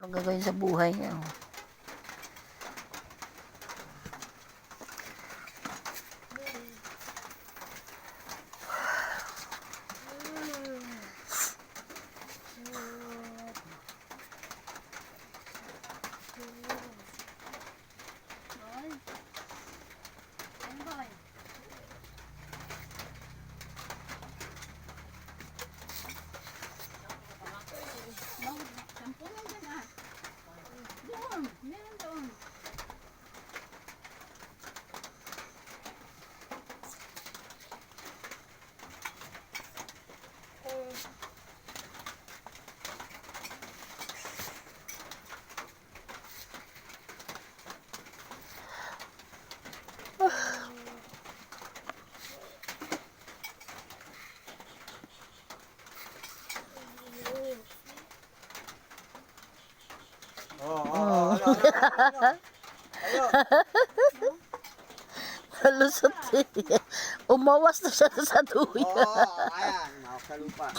Ang gagawin sa buhay niya. Nalusot siya. Umawas na siya sa tuya. Ayan, sa lupa.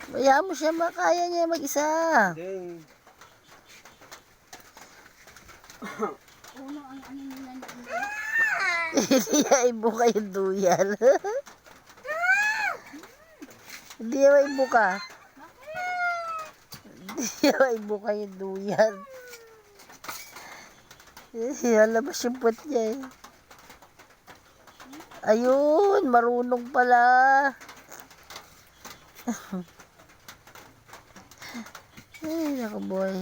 Kaya mo siya, makaya niya mag-isa. Uno ang ano nila na Hindi niya ibuka yung duyan. Hindi niya ibuka. Hindi niya ibuka yung duyan. Halabas yung puwet niya eh. Ayun, marunong pala. Ay, naku boy.